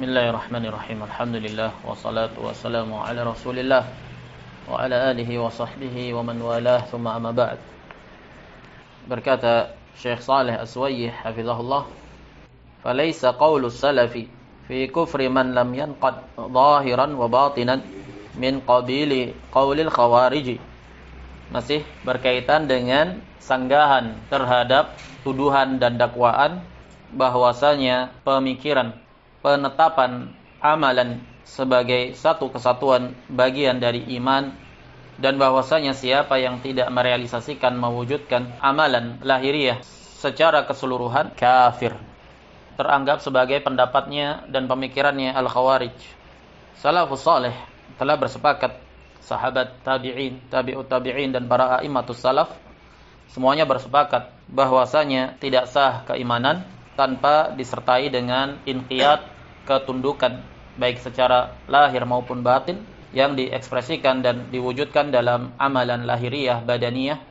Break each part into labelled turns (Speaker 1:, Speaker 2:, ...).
Speaker 1: Bismillahirrahmanirrahim. Alhamdulillah wassalatu wassalamu ala Rasulillah wa ala alihi wa sahbihi wa man walah, thumma amma ba'd. Berkata Syekh Saleh As-Suwayyih hafizahullah, "Falaysa qawlu salafi fi kufri man lam yanqad zahiran wa batinan min qabili qawlil khawarij." Masih berkaitan dengan sanggahan terhadap tuduhan dan dakwaan bahwasanya pemikiran, penetapan amalan sebagai satu kesatuan bagian dari iman, dan bahwasanya siapa yang tidak merealisasikan, mewujudkan amalan lahiriah secara keseluruhan, kafir, teranggap sebagai pendapatnya dan pemikirannya al-khawarij. Salafus salih telah bersepakat, sahabat, tabi'in, tabi'ut tabi'in, dan para a'immatus salaf semuanya bersepakat bahwasanya tidak sah keimanan tanpa disertai dengan inqiyad, ketundukan, baik secara lahir maupun batin, yang diekspresikan dan diwujudkan dalam amalan lahiriah badaniyah,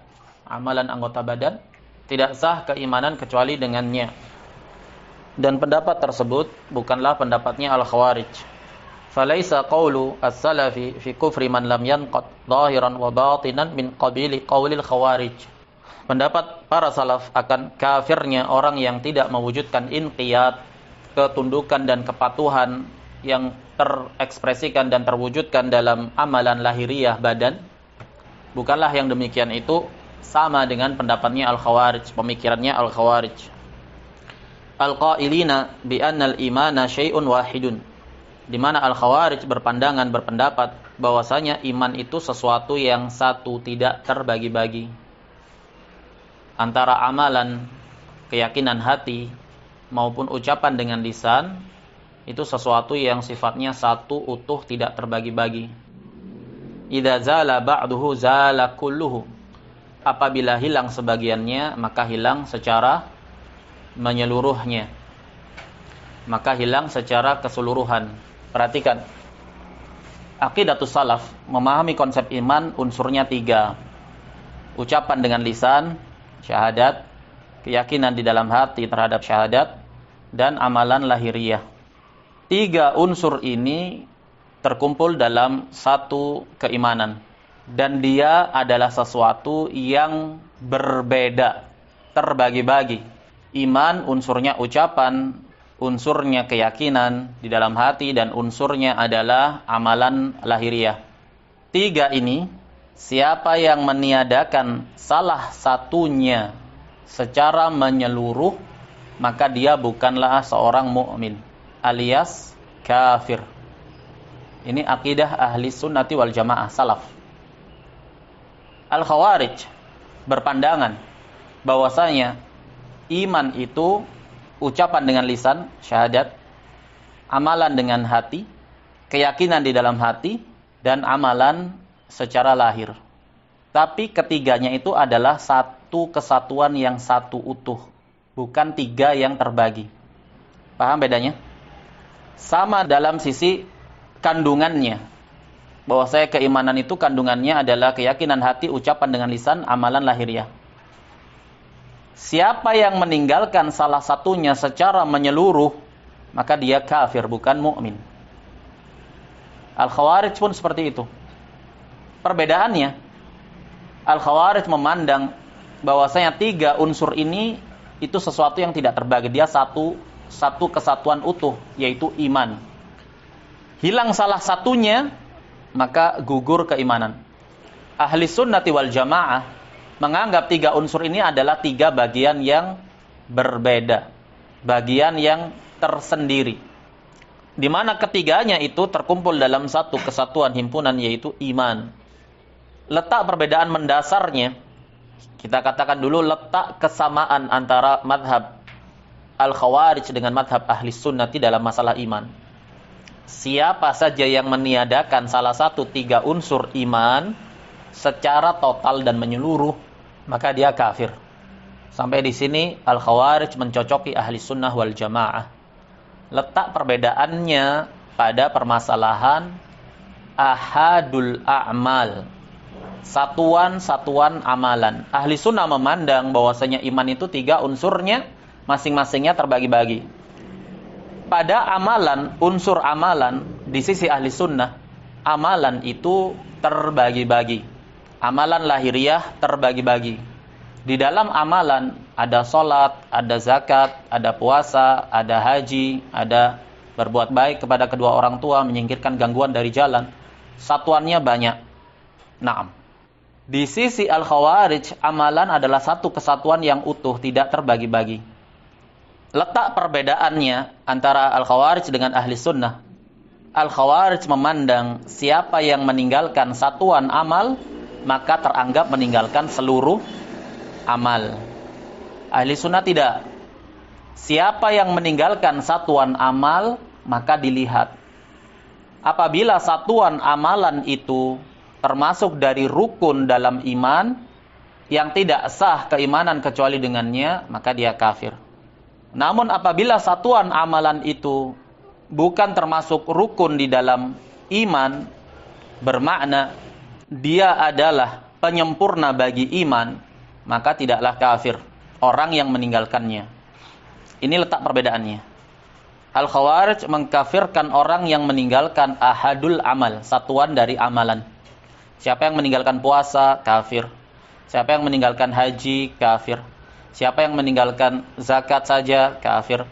Speaker 1: amalan anggota badan. Tidak sah keimanan kecuali dengannya. Dan pendapat tersebut bukanlah pendapatnya al-khawarij. Falaisa qawlu as-salafi fi kufri man lam yanqad zahiran wa batinan min qabili qawlil khawarij. Pendapat para salaf akan kafirnya orang yang tidak mewujudkan inqiyad, ketundukan dan kepatuhan yang terekspresikan dan terwujudkan dalam amalan lahiriah badan, bukanlah yang demikian itu sama dengan pendapatnya al-khawarij, pemikirannya al-khawarij. Al-qailina bi anna al-imana syai'un wahidun, di mana al-khawarij berpendapat bahwasanya iman itu sesuatu yang satu, tidak terbagi-bagi. Antara amalan, keyakinan hati maupun ucapan dengan lisan itu sesuatu yang sifatnya satu, utuh, tidak terbagi-bagi. Idza zala ba'duhu zala kulluhu. Apabila hilang sebagiannya, maka hilang secara menyeluruhnya. Maka hilang secara keseluruhan. Perhatikan, aqidatus salaf memahami konsep iman unsurnya 3. Ucapan dengan lisan, syahadat, keyakinan di dalam hati terhadap syahadat, dan amalan lahiriah. 3 unsur ini terkumpul dalam satu keimanan, dan dia adalah sesuatu yang berbeda, terbagi-bagi. Iman unsurnya ucapan, unsurnya keyakinan di dalam hati, dan unsurnya adalah amalan lahiriah. 3 ini, siapa yang meniadakan salah satunya secara menyeluruh, maka dia bukanlah seorang mukmin, alias kafir. Ini akidah ahli sunnati wal jamaah salaf. Al-khawarij berpandangan bahwasanya iman itu ucapan dengan lisan, syahadat, amalan dengan hati, keyakinan di dalam hati, dan amalan secara lahir. Tapi ketiganya itu adalah satu kesatuan yang satu utuh, bukan 3 yang terbagi. Paham bedanya? Sama dalam sisi kandungannya, bahwasanya keimanan itu kandungannya adalah keyakinan hati, ucapan dengan lisan, amalan lahiriah. Siapa yang meninggalkan salah satunya secara menyeluruh, maka dia kafir, bukan mukmin. Al-khawarij pun seperti itu. Perbedaannya, al-khawarij memandang bahwasanya 3 unsur ini itu sesuatu yang tidak terbagi. Dia satu kesatuan utuh, yaitu iman. Hilang salah satunya, maka gugur keimanan. Ahli sunnati wal jamaah menganggap 3 unsur ini adalah 3 bagian yang berbeda, bagian yang tersendiri, di mana ketiganya itu terkumpul dalam satu kesatuan himpunan, yaitu iman. Letak perbedaan mendasarnya, kita katakan dulu letak kesamaan antara madhab al-khawarij dengan madhab ahli sunnati dalam masalah iman. Siapa saja yang meniadakan salah satu 3 unsur iman secara total dan menyeluruh, maka dia kafir. Sampai di sini al-khawarij mencocoki ahli sunnah wal jamaah. Letak perbedaannya pada permasalahan ahadul a'mal, satuan-satuan amalan. Ahli sunnah memandang bahwasanya iman itu 3 unsurnya, masing-masingnya terbagi-bagi. pada amalan, unsur amalan di sisi ahli sunnah, amalan itu terbagi-bagi. Amalan lahiriah terbagi-bagi. Di dalam amalan ada sholat, ada zakat, ada puasa, ada haji, ada berbuat baik kepada kedua orang tua, menyingkirkan gangguan dari jalan. Satuannya banyak. Naam. Di sisi Al-Khawarij, amalan adalah satu kesatuan yang utuh, tidak terbagi-bagi. Letak perbedaannya antara Al-Khawarij dengan Ahli Sunnah. Al-Khawarij memandang siapa yang meninggalkan satuan amal, maka teranggap meninggalkan seluruh amal. Ahli Sunnah tidak. Siapa yang meninggalkan satuan amal, maka dilihat. Apabila satuan amalan itu termasuk dari rukun dalam iman, yang tidak sah keimanan kecuali dengannya, maka dia kafir. Namun apabila satuan amalan itu bukan termasuk rukun di dalam iman, bermakna dia adalah penyempurna bagi iman, maka tidaklah kafir orang yang meninggalkannya. Ini letak perbedaannya. Al-Khawarij mengkafirkan orang yang meninggalkan ahadul amal, satuan dari amalan. Siapa yang meninggalkan puasa, kafir. Siapa yang meninggalkan haji, kafir. Siapa yang meninggalkan zakat saja, kafir.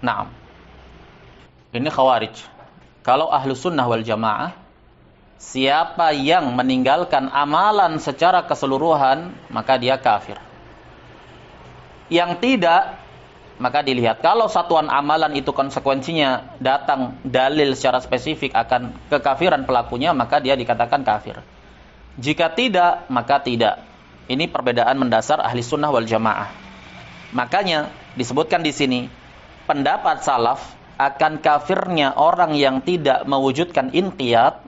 Speaker 1: Naam. Ini Khawarij. Kalau ahlu sunnah wal jamaah, siapa yang meninggalkan amalan secara keseluruhan, maka dia kafir. Yang tidak, maka dilihat. Kalau satuan amalan itu konsekuensinya datang dalil secara spesifik akan kekafiran pelakunya, maka dia dikatakan kafir. Jika tidak, maka tidak. Ini perbedaan mendasar ahli sunnah wal jamaah. Makanya disebutkan di sini, pendapat salaf akan kafirnya orang yang tidak mewujudkan inqiyad,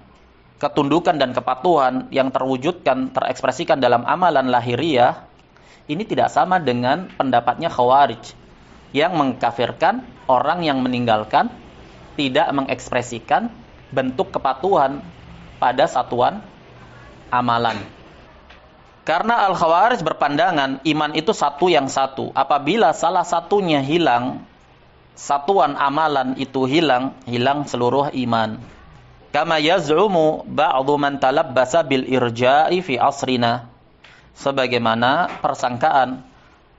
Speaker 1: ketundukan dan kepatuhan yang terwujudkan, terekspresikan dalam amalan lahiriah, ini tidak sama dengan pendapatnya Khawarij yang mengkafirkan orang yang meninggalkan, tidak mengekspresikan bentuk kepatuhan pada satuan amalan. Karena Al-Khawarij berpandangan iman itu satu yang satu. Apabila salah satunya hilang, satuan amalan itu hilang, hilang seluruh iman. Kama yaz'umu ba'dhu man talabbasa bil irja'i fi asrina. Sebagaimana persangkaan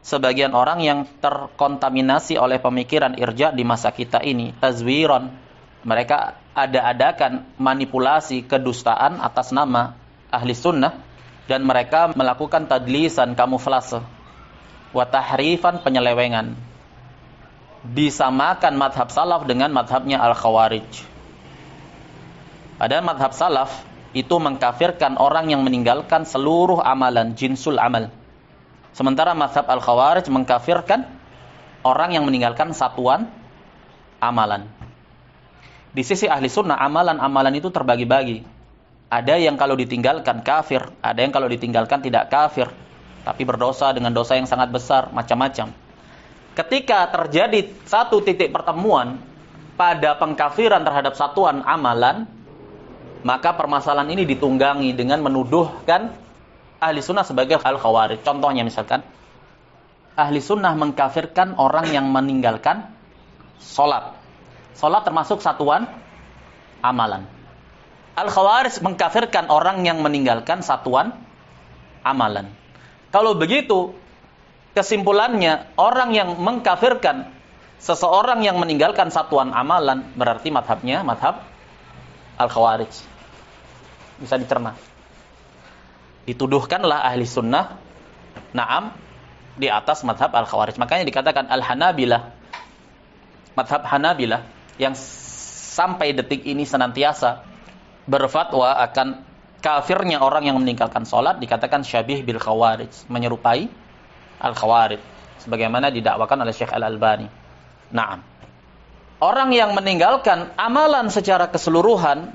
Speaker 1: sebagian orang yang terkontaminasi oleh pemikiran irja' di masa kita ini, tazwiran. Mereka ada-adakan manipulasi kedustaan atas nama ahli sunnah, dan mereka melakukan tadlisan, kamuflase, wa tahrifan, penyelewengan. Disamakan madhab salaf dengan madhabnya Al-Khawarij. Padahal madhab salaf itu mengkafirkan orang yang meninggalkan seluruh amalan, jinsul amal. Sementara madhab Al-Khawarij mengkafirkan orang yang meninggalkan satuan amalan. Di sisi ahli sunnah, amalan-amalan itu terbagi-bagi. Ada yang kalau ditinggalkan kafir, ada yang kalau ditinggalkan tidak kafir, tapi berdosa dengan dosa yang sangat besar, macam-macam. Ketika terjadi satu titik pertemuan pada pengkafiran terhadap satuan amalan, maka permasalahan ini ditunggangi dengan menuduhkan ahli sunnah sebagai Al-Khawarij. Contohnya misalkan, ahli sunnah mengkafirkan orang yang meninggalkan sholat. Sholat termasuk satuan amalan. Al-Khawarij mengkafirkan orang yang meninggalkan satuan amalan. Kalau begitu, kesimpulannya orang yang mengkafirkan seseorang yang meninggalkan satuan amalan berarti madhabnya madhab Al-Khawarij. Bisa dicerna. Dituduhkanlah ahli sunnah, naam, di atas madhab Al-Khawarij. Makanya dikatakan Al-Hanabilah, madhab Hanabilah yang sampai detik ini senantiasa berfatwa akan kafirnya orang yang meninggalkan sholat, dikatakan syabih bil Khawarij, menyerupai Al-Khawarij, sebagaimana didakwakan oleh Syekh Al-Albani. Naam. Orang yang meninggalkan amalan secara keseluruhan,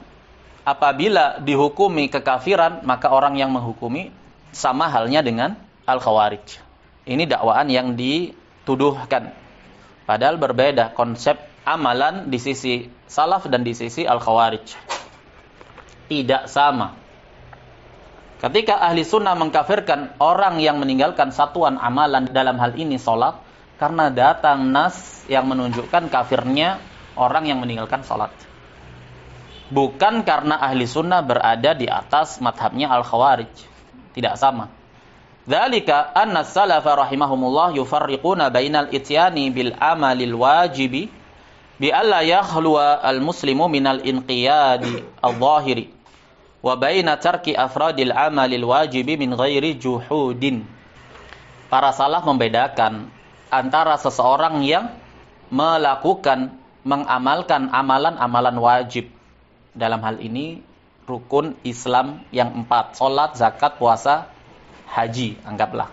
Speaker 1: apabila dihukumi kekafiran, maka orang yang menghukumi sama halnya dengan Al-Khawarij. Ini dakwaan yang dituduhkan. Padahal berbeda konsep amalan di sisi salaf dan di sisi Al-Khawarij. Tidak sama. Ketika ahli sunnah mengkafirkan orang yang meninggalkan satuan amalan, dalam hal ini sholat, karena datang nas yang menunjukkan kafirnya orang yang meninggalkan sholat. Bukan karena ahli sunnah berada di atas madhabnya al-khawarij. Tidak sama. Dzalika anna salafa rahimahumullah yufarriquna bainal ityani bil amalil wajibi bi alla yakhluwa al muslimu minal inqiyadi al-zahiri wa baina tarki afradil amalil wajibi min ghairi juhudin. Para salaf membedakan antara seseorang yang melakukan, mengamalkan amalan-amalan wajib. Dalam hal ini rukun Islam yang 4, salat, zakat, puasa, haji, anggaplah.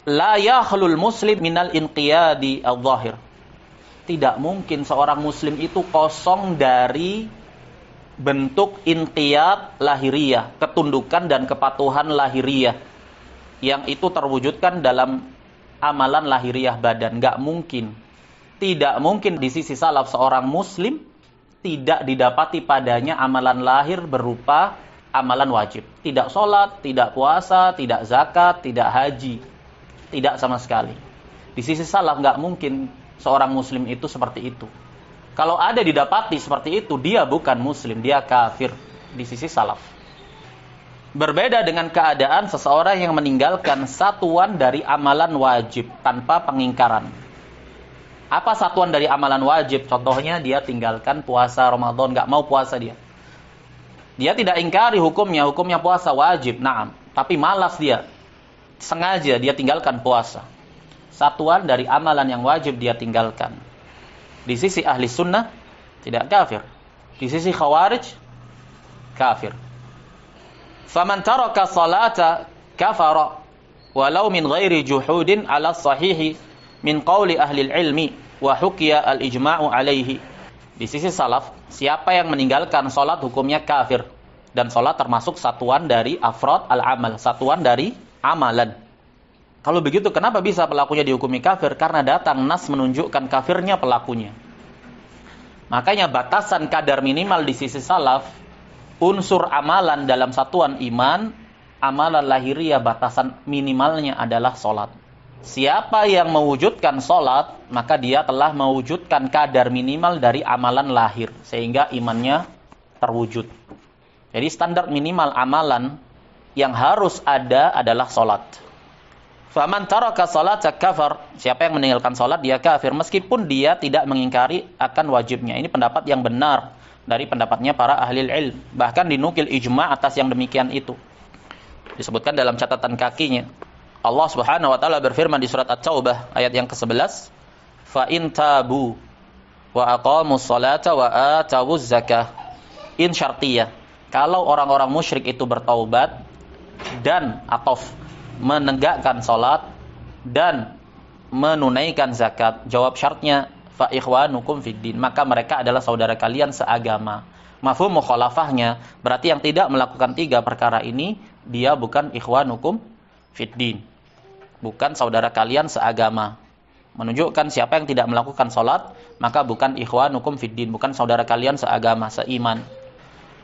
Speaker 1: La yakhlul muslim minal inqiyadi al-zahir. Tidak mungkin seorang muslim itu kosong dari bentuk inqiyad lahiriah, ketundukan dan kepatuhan lahiriah, yang itu terwujudkan dalam amalan lahiriah badan. Enggak mungkin. Tidak mungkin di sisi salaf seorang muslim tidak didapati padanya amalan lahir berupa amalan wajib. Tidak sholat, tidak puasa, tidak zakat, tidak haji. Tidak sama sekali. Di sisi salaf nggak mungkin seorang muslim itu seperti itu. Kalau ada didapati seperti itu, dia bukan muslim, dia kafir di sisi salaf. Berbeda dengan keadaan seseorang yang meninggalkan satuan dari amalan wajib tanpa pengingkaran. Apa satuan dari amalan wajib? Contohnya dia tinggalkan puasa Ramadan, nggak mau puasa dia. Dia tidak ingkari hukumnya puasa wajib, naam. Tapi malas dia, sengaja dia tinggalkan puasa. Satuan dari amalan yang wajib dia tinggalkan. Di sisi ahli sunnah, tidak kafir. Di sisi khawarij, kafir. Faman taraka salata kafara, walau min ghairi juhudin ala sahihi min qawli ahli ilmi wa hukiya al-ijma'u alaihi. Di sisi salaf, siapa yang meninggalkan sholat hukumnya kafir. Dan sholat termasuk satuan dari afrad al-amal, satuan dari amalan. Kalau begitu, kenapa bisa pelakunya dihukumi kafir? Karena datang nas menunjukkan kafirnya pelakunya. Makanya batasan kadar minimal di sisi salaf, unsur amalan dalam satuan iman, amalan lahiriah batasan minimalnya adalah sholat. Siapa yang mewujudkan sholat, maka dia telah mewujudkan kadar minimal dari amalan lahir, sehingga imannya terwujud. Jadi standar minimal amalan yang harus ada adalah sholat. Faman taraka salata kafar, siapa yang meninggalkan sholat dia kafir, meskipun dia tidak mengingkari akan wajibnya. Ini pendapat yang benar dari pendapatnya para ahli ilm. Bahkan dinukil ijma' atas yang demikian itu. Disebutkan dalam catatan kakinya. Allah Subhanahu wa taala berfirman di surat At-Taubah ayat yang ke-11, "Fa in tabu wa aqamus salata wa atawuz zakah." In syartiyah. Kalau orang-orang musyrik itu bertaubat dan atau menegakkan salat dan menunaikan zakat, jawab syaratnya fa ikhwanukum fiddin, maka mereka adalah saudara kalian seagama. Mafhum mukhalafahnya berarti yang tidak melakukan 3 perkara ini dia bukan ikhwanukum fiddin, bukan saudara kalian seagama. Menunjukkan siapa yang tidak melakukan salat maka bukan ikhwanukum fiddin, bukan saudara kalian seagama, seiman.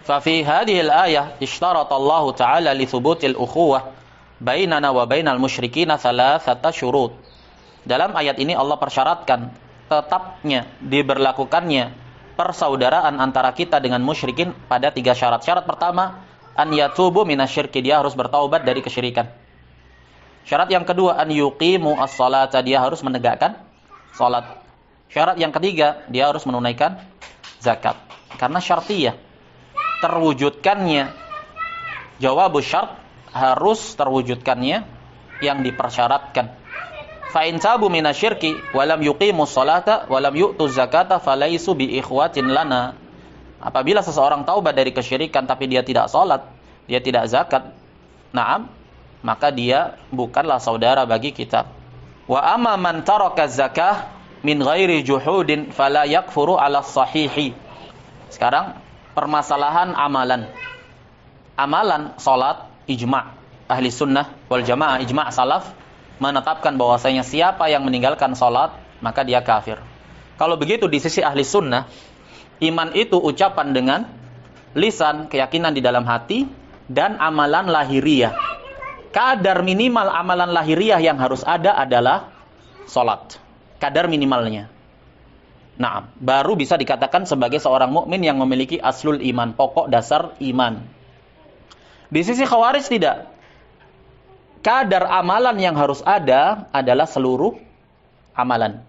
Speaker 1: Fa fi hadhihi al-ayah ishtarata Allah Ta'ala li thubutil ukhuwah bainana wa bainal musyrikin thalathata syurut. Dalam ayat ini Allah persyaratkan tetapnya diberlakukannya persaudaraan antara kita dengan musyrikin pada 3 syarat. Syarat pertama, an yatubu minasyirki, dia harus bertaubat dari kesyirikan. Syarat yang kedua, an yuqimu as-salata, dia harus menegakkan salat. Syarat yang ketiga, dia harus menunaikan zakat. Karena syartiyah, terwujudkannya jawabus syarat, harus terwujudkannya yang dipersyaratkan. Fa in tabu minasyirki wa lam yuqimus salata wa lam yu'tuz zakata falaisu bi ikhwatin lana. Apabila seseorang taubat dari kesyirikan tapi dia tidak salat, dia tidak zakat, na'am, maka dia bukanlah saudara bagi kita. Wa amma man taraka zakah min ghairi juhudin fala yakfuru ala sahihi. Sekarang permasalahan amalan. Amalan salat, ijma' ahli sunnah wal jamaah, ijma' salaf menetapkan bahwasanya siapa yang meninggalkan salat maka dia kafir. Kalau begitu di sisi ahli sunnah, iman itu ucapan dengan lisan, keyakinan di dalam hati, dan amalan lahiriah. Kadar minimal amalan lahiriah yang harus ada adalah salat. Kadar minimalnya. Nah, baru bisa dikatakan sebagai seorang mukmin yang memiliki aslul iman, pokok dasar iman. Di sisi Khawarij tidak. Kadar amalan yang harus ada adalah seluruh amalan.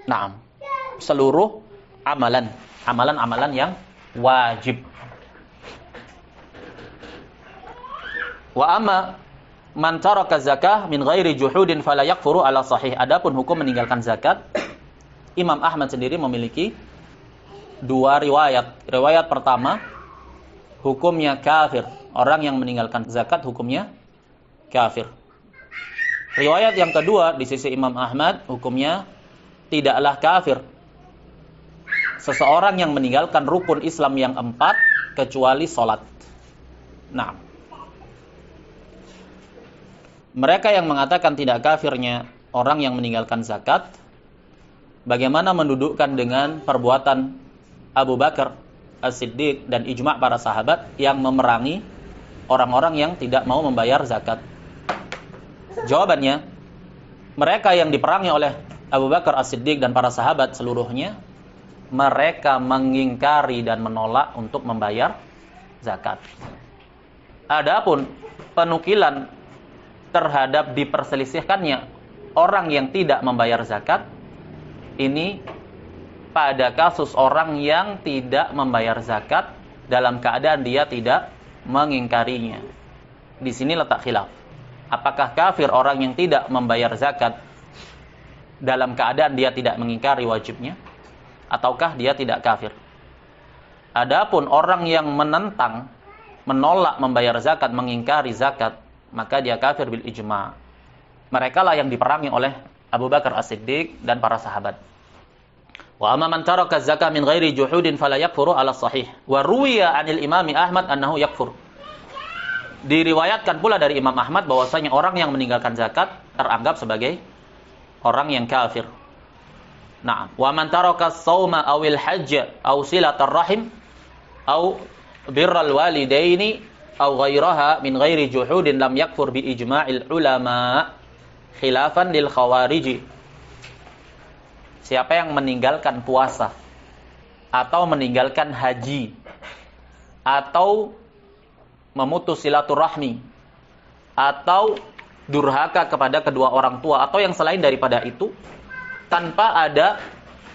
Speaker 1: Nah, seluruh amalan. Amalan-amalan yang wajib. Wa amma man taraka zakah min ghairi juhudin fala yakfuru ala sahih. Adapun hukum meninggalkan zakat, Imam Ahmad sendiri memiliki dua riwayat. Riwayat pertama, hukumnya kafir. Orang yang meninggalkan zakat hukumnya kafir. Riwayat yang kedua di sisi Imam Ahmad, hukumnya tidaklah kafir. Seseorang yang meninggalkan rukun Islam yang 4 kecuali sholat. Nah, mereka yang mengatakan tidak kafirnya orang yang meninggalkan zakat, bagaimana mendudukkan dengan perbuatan Abu Bakar As-Siddiq dan ijma' para sahabat yang memerangi orang-orang yang tidak mau membayar zakat? Jawabannya, mereka yang diperangi oleh Abu Bakar As-Siddiq dan para sahabat seluruhnya, mereka mengingkari dan menolak untuk membayar zakat. Adapun penukilan terhadap diperselisihkannya orang yang tidak membayar zakat, ini pada kasus orang yang tidak membayar zakat dalam keadaan dia tidak mengingkarinya. Di sini letak khilaf. Apakah kafir orang yang tidak membayar zakat dalam keadaan dia tidak mengingkari wajibnya, ataukah dia tidak kafir? Adapun orang yang menentang, menolak membayar zakat, mengingkari zakat, maka dia kafir bil ijma'. Mereka lah yang diperangi oleh Abu Bakar As-Siddiq dan para sahabat. Wa amma man taraka zakah min ghairi juhudin fala yakfuru ala sahih. Wa ruwiya 'anil Imam Ahmad annahu yakfur. Diriwayatkan pula dari Imam Ahmad bahwasanya orang yang meninggalkan zakat teranggap sebagai orang yang kafir. Nah, wa man taraka as-shauma awil hajj aw silatar rahim aw birral walidaini aw ghairaha min ghairi juhudin lam yakfur bi ijma'il ulama khilafan lil khawarij. Siapa yang meninggalkan puasa atau meninggalkan haji atau memutus silaturahmi atau durhaka kepada kedua orang tua atau yang selain daripada itu tanpa ada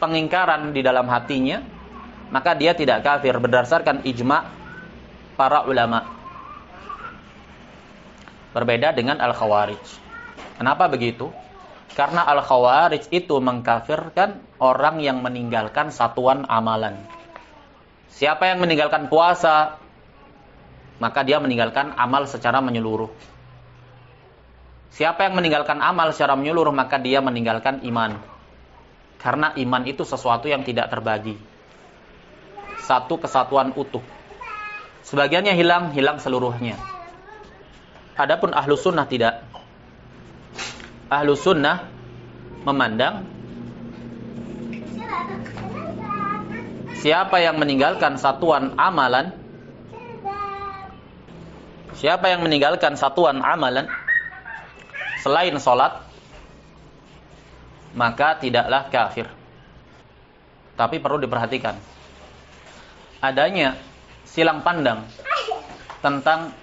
Speaker 1: pengingkaran di dalam hatinya, maka dia tidak kafir berdasarkan ijma' para ulama. Berbeda dengan al-Khawarij. Kenapa begitu? Karena al-Khawarij itu mengkafirkan orang yang meninggalkan satuan amalan. Siapa yang meninggalkan puasa, maka dia meninggalkan amal secara menyeluruh. Siapa yang meninggalkan amal secara menyeluruh, maka dia meninggalkan iman. Karena iman itu sesuatu yang tidak terbagi. Satu kesatuan utuh. Sebagiannya hilang, hilang seluruhnya. Adapun ahlu sunnah tidak. Ahlu sunnah memandang siapa yang meninggalkan satuan amalan, siapa yang meninggalkan satuan amalan selain sholat, maka tidaklah kafir. Tapi perlu diperhatikan, adanya silang pandang tentang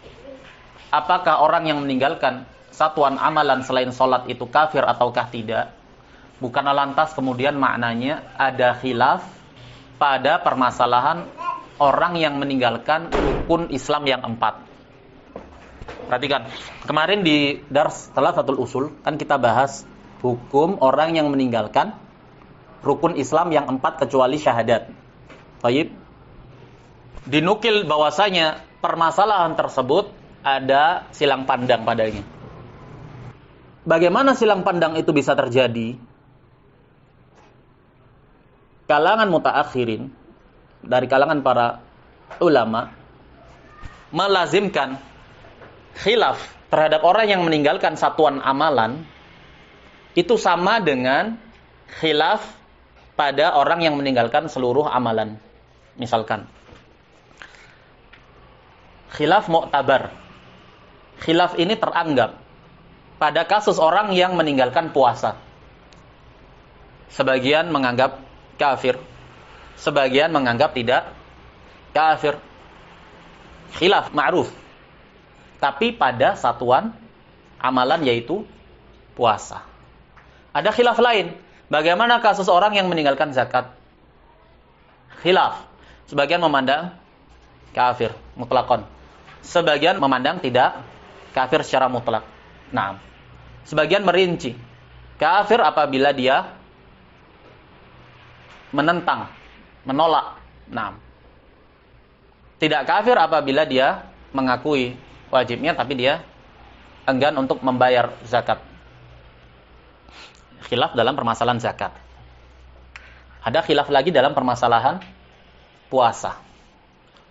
Speaker 1: apakah orang yang meninggalkan satuan amalan selain sholat itu kafir ataukah tidak. Bukanlah lantas kemudian maknanya ada khilaf pada permasalahan orang yang meninggalkan rukun Islam yang 4. Perhatikan, kemarin di dars Thalathatul Usul kan kita bahas hukum orang yang meninggalkan rukun Islam yang 4 kecuali syahadat. Baik. Dinukil bahwasanya permasalahan tersebut ada silang pandang padanya. Bagaimana silang pandang itu bisa terjadi? Kalangan mutaakhirin dari kalangan para ulama melazimkan khilaf terhadap orang yang meninggalkan satuan amalan itu sama dengan khilaf pada orang yang meninggalkan seluruh amalan. Misalkan khilaf mu'tabar. Khilaf ini teranggap pada kasus orang yang meninggalkan puasa. Sebagian menganggap kafir. Sebagian menganggap tidak kafir. Khilaf ma'ruf. Tapi pada satuan amalan yaitu puasa. Ada khilaf lain. Bagaimana kasus orang yang meninggalkan zakat? Khilaf. Sebagian memandang kafir mutlakon. Sebagian memandang tidak kafir secara mutlak. Nah, sebagian merinci. Kafir apabila dia menentang, menolak. Nah, tidak kafir apabila dia mengakui wajibnya tapi dia enggan untuk membayar zakat. Khilaf dalam permasalahan zakat. Ada khilaf lagi dalam permasalahan puasa.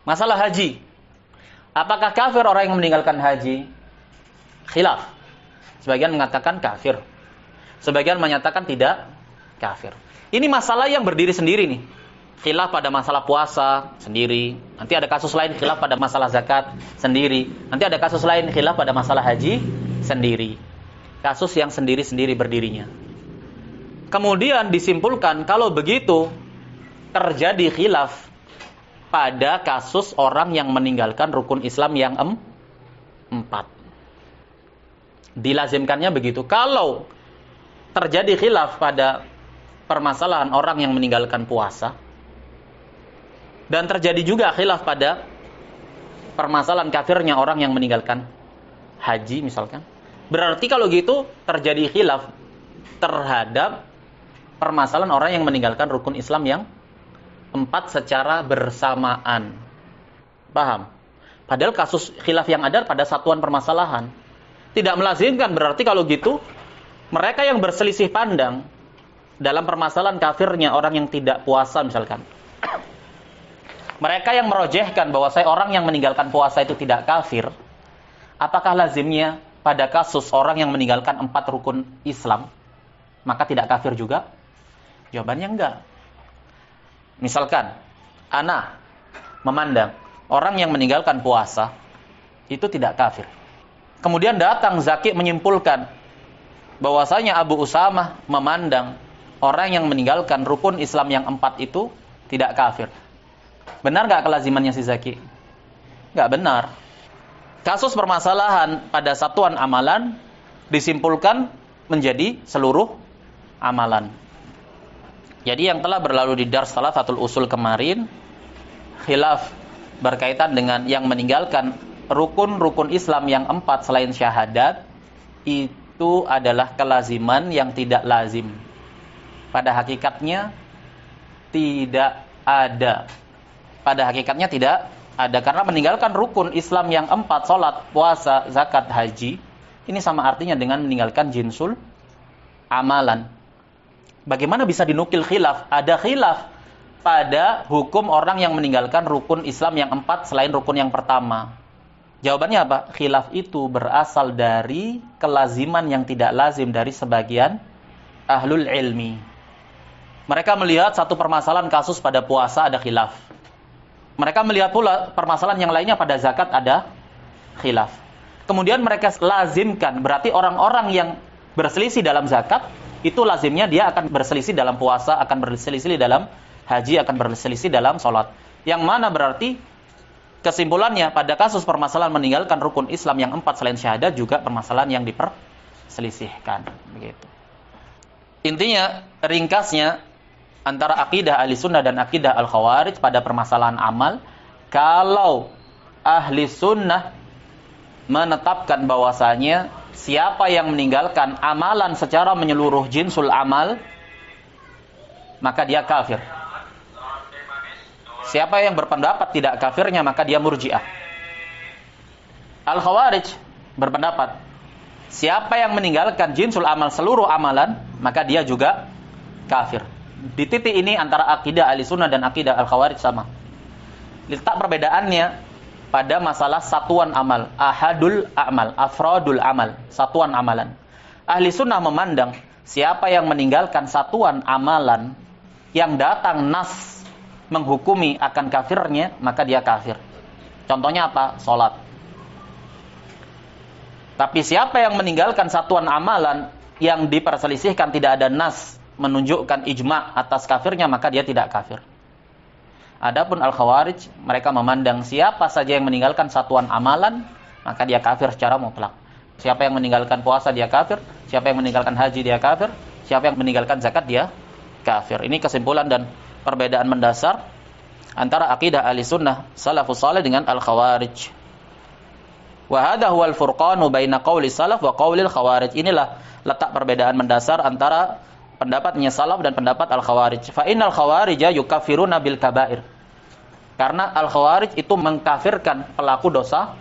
Speaker 1: Masalah haji. Apakah kafir orang yang meninggalkan haji? Khilaf. Sebagian mengatakan kafir. Sebagian menyatakan tidak kafir. Ini masalah yang berdiri sendiri nih. Khilaf pada masalah puasa sendiri. Nanti ada kasus lain khilaf pada masalah zakat sendiri. Nanti ada kasus lain khilaf pada masalah haji sendiri. Kasus yang sendiri-sendiri berdirinya. Kemudian disimpulkan kalau begitu terjadi khilaf pada kasus orang yang meninggalkan rukun Islam yang 4. Dilazimkannya begitu. Kalau terjadi khilaf pada permasalahan orang yang meninggalkan puasa, dan terjadi juga khilaf pada permasalahan kafirnya orang yang meninggalkan haji misalkan, berarti kalau gitu terjadi khilaf terhadap permasalahan orang yang meninggalkan rukun Islam yang 4 secara bersamaan. Paham? Padahal kasus khilaf yang ada pada satuan permasalahan. Tidak melazimkan, berarti kalau gitu mereka yang berselisih pandang dalam permasalahan kafirnya orang yang tidak puasa misalkan. Mereka yang merojehkan bahwa orang yang meninggalkan puasa itu tidak kafir. Apakah lazimnya pada kasus orang yang meninggalkan 4 rukun Islam maka tidak kafir juga? Jawabannya enggak. Misalkan, ana memandang orang yang meninggalkan puasa itu tidak kafir. Kemudian datang Zaki menyimpulkan bahwasanya Abu Usamah memandang orang yang meninggalkan rukun Islam yang 4 itu tidak kafir. Benar enggak kelazimannya si Zaki? Enggak benar. Kasus permasalahan pada satuan amalan disimpulkan menjadi seluruh amalan. Jadi yang telah berlalu di Dars Salasatul Usul kemarin, khilaf berkaitan dengan yang meninggalkan rukun-rukun Islam yang 4 selain syahadat, itu adalah kelaziman yang tidak lazim. Pada hakikatnya tidak ada. Pada hakikatnya tidak ada. Karena meninggalkan rukun Islam yang 4, sholat, puasa, zakat, haji, ini sama artinya dengan meninggalkan jinsul amalan. Bagaimana bisa dinukil khilaf? Ada khilaf pada hukum orang yang meninggalkan rukun Islam yang 4 selain rukun yang pertama. Jawabannya apa? Khilaf itu berasal dari kelaziman yang tidak lazim dari sebagian ahlul ilmi. Mereka melihat satu permasalahan kasus pada puasa ada khilaf. Mereka melihat pula permasalahan yang lainnya pada zakat ada khilaf. Kemudian mereka lazimkan, berarti orang-orang yang berselisih dalam zakat itu lazimnya dia akan berselisih dalam puasa, akan berselisih dalam haji, akan berselisih dalam sholat. Yang mana berarti kesimpulannya pada kasus permasalahan meninggalkan rukun Islam yang 4 selain syahadat juga permasalahan yang diperselisihkan. Begitu. Intinya, ringkasnya antara akidah ahli sunnah dan akidah al-khawarij pada permasalahan amal, kalau ahli sunnah menetapkan bahwasanya siapa yang meninggalkan amalan secara menyeluruh jinsul amal, maka dia kafir. Siapa yang berpendapat tidak kafirnya, maka dia murji'ah. Al-Khawarij berpendapat, siapa yang meninggalkan jinsul amal seluruh amalan, maka dia juga kafir. Di titik ini antara akidah ahli sunnah dan akidah Al-Khawarij sama. Letak perbedaannya pada masalah satuan amal, ahadul amal, afrodul amal, satuan amalan. Ahli sunnah memandang siapa yang meninggalkan satuan amalan yang datang nas menghukumi akan kafirnya, maka dia kafir. Contohnya apa? Salat. Tapi siapa yang meninggalkan satuan amalan yang diperselisihkan tidak ada nas menunjukkan ijma' atas kafirnya, maka dia tidak kafir. Adapun al-Khawarij, mereka memandang siapa saja yang meninggalkan satuan amalan, maka dia kafir secara mutlak. Siapa yang meninggalkan puasa, dia kafir. Siapa yang meninggalkan haji, dia kafir. Siapa yang meninggalkan zakat, dia kafir. Ini kesimpulan dan perbedaan mendasar antara akidah Ahlussunnah salafus saleh dengan al-Khawarij. Wa hadha huwal furqanu baina qauli salaf wa qaulil khawarij. Inilah letak perbedaan mendasar antara pendapatnya salaf dan pendapat al-Khawarij. Fa innal khawarija yukaffiruna bil kabair. Karena al-Khawarij itu mengkafirkan pelaku dosa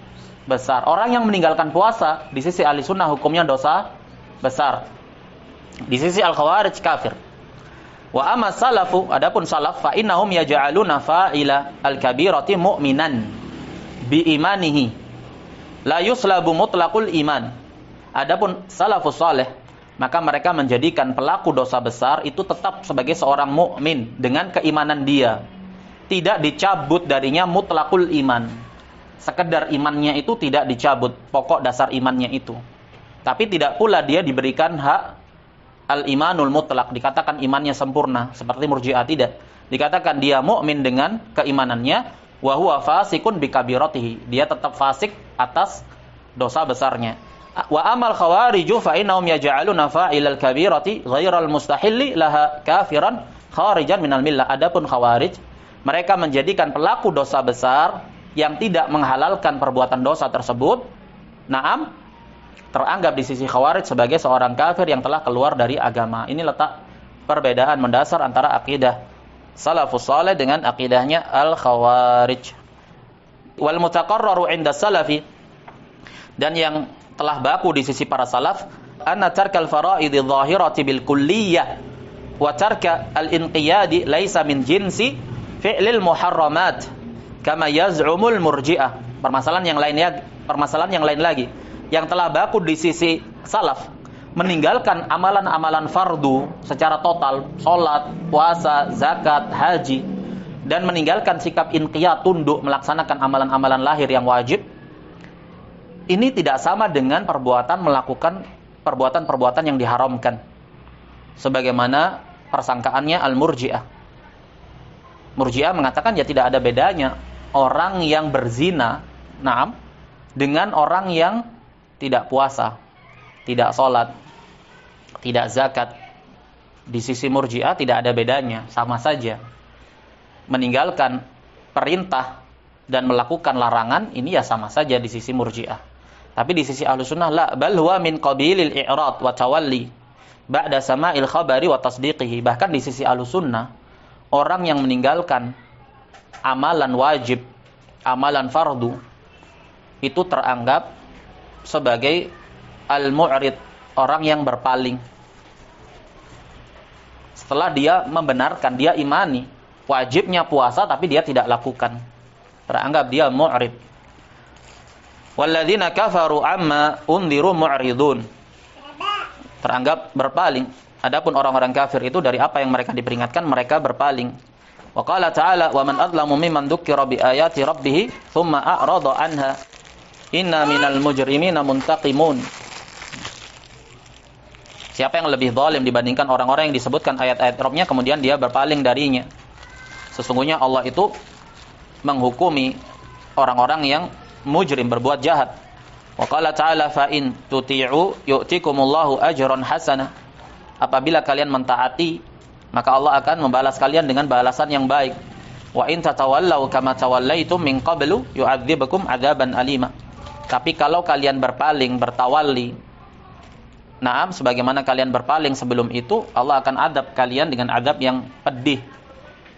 Speaker 1: besar. Orang yang meninggalkan puasa di sisi Ahlussunnah hukumnya dosa besar. Di sisi al-Khawarij kafir. Wa amma salafu, adapun salaf, fa innahum yaj'aluna fa'ila al-kabirati mu'minan bi imanihi la yuslabu mutlaqul iman. Adapun salafus saleh, maka mereka menjadikan pelaku dosa besar itu tetap sebagai seorang mukmin dengan keimanan dia. Tidak dicabut darinya mutlaqul iman. Sekedar imannya itu tidak dicabut, pokok dasar imannya itu. Tapi tidak pula dia diberikan hak al-imanul mutlaq, dikatakan imannya sempurna seperti Murji'ah, tidak. Dikatakan dia mukmin dengan keimanannya, wa huwa fasikun bi kabiratihi. Dia tetap fasik atas dosa besarnya. Wa amal khawariju fa innahum yaj'aluna fa'ilal kabirati ghairal mustahilli laha kafiran kharijan minal millah. Adapun khawarij, mereka menjadikan pelaku dosa besar yang tidak menghalalkan perbuatan dosa tersebut, na'am, teranggap di sisi khawarij sebagai seorang kafir yang telah keluar dari agama. Ini letak perbedaan mendasar antara akidah salafus saleh dengan akidahnya al-Khawarij. Wal mutaqarraru 'inda salafi, dan yang telah baku di sisi para salaf, anna tarkal fara'idhi dhahirati bil kulliyah wa tarka al-inqiyadi laisa min jinsi fi'lil muharramat kama yaz'umul Murji'ah. Permasalahan yang lain lagi yang telah baku di sisi salaf, meninggalkan amalan-amalan fardu secara total, sholat, puasa, zakat, haji, dan meninggalkan sikap inqiyad, tunduk melaksanakan amalan-amalan lahir yang wajib, ini tidak sama dengan melakukan perbuatan-perbuatan yang diharamkan, sebagaimana persangkaannya al-Murji'ah. Murji'ah mengatakan ya tidak ada bedanya orang yang berzina, na'am, dengan orang yang tidak puasa, tidak sholat, tidak zakat. Di sisi Murji'ah tidak ada bedanya, sama saja. Meninggalkan perintah dan melakukan larangan, ini ya sama saja di sisi Murji'ah. Tapi di sisi Ahlussunnah, la, bal huwa min qabilil i'rad wa tawalli ba'da sama'il khabari wa tasdiqihi. Bahkan di sisi Ahlussunnah, orang yang meninggalkan amalan wajib, amalan fardu, itu teranggap sebagai al-mu'rid, orang yang berpaling. Setelah dia membenarkan, dia imani wajibnya puasa tapi dia tidak lakukan, teranggap dia mu'rid. Walladzina kafaru amma unziru mu'ridun, teranggap berpaling. Adapun orang-orang kafir itu dari apa yang mereka diperingatkan, mereka berpaling. Wa qala ta'ala, wa man adlamu mimman dzukkira bi ayati rabbih tsumma a'rada anha inna minal mujrimina muntaqimun. Siapa yang lebih zalim dibandingkan orang-orang yang disebutkan ayat-ayat Rabb-nya kemudian dia berpaling darinya? Sesungguhnya Allah itu menghukumi orang-orang yang mujrim, berbuat jahat. Wa qala ta'ala fa in tuti'u yu'tikumullahu ajran hasana. Apabila kalian mentaati, maka Allah akan membalas kalian dengan balasan yang baik. Wa in tatawallau kama tawallaitum min qablu yu'adzibukum adzaban alima. Tapi kalau kalian berpaling, bertawalli, na'am, sebagaimana kalian berpaling sebelum itu, Allah akan adab kalian dengan adab yang pedih.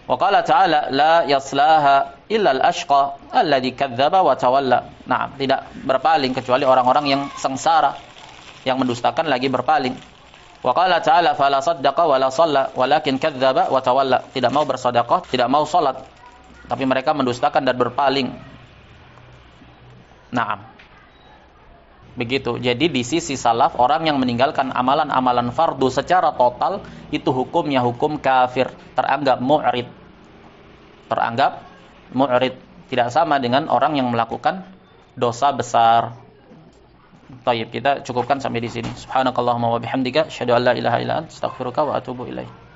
Speaker 1: Wa qala ta'ala la yaslaha illa al-ashqa alladhi kadzdzaba wa tawalla. Na'am, tidak berpaling kecuali orang-orang yang sengsara, yang mendustakan lagi berpaling. Wa qala ta'ala fala saddaqa wa la shalla walakin kadzdzaba wa tawalla. Tidak mau bersedekah, tidak mau salat, tapi mereka mendustakan dan berpaling. Na'am. Begitu. Jadi di sisi salaf, orang yang meninggalkan amalan-amalan fardu secara total itu hukumnya hukum kafir, teranggap mu'rid. Teranggap mu'rid, tidak sama dengan orang yang melakukan dosa besar. Tayyib, kita cukupkan sampai di sini. Subhanakallahumma wa bihamdika asyhadu an la ilaha illa anta astaghfiruka wa atubu ilaik.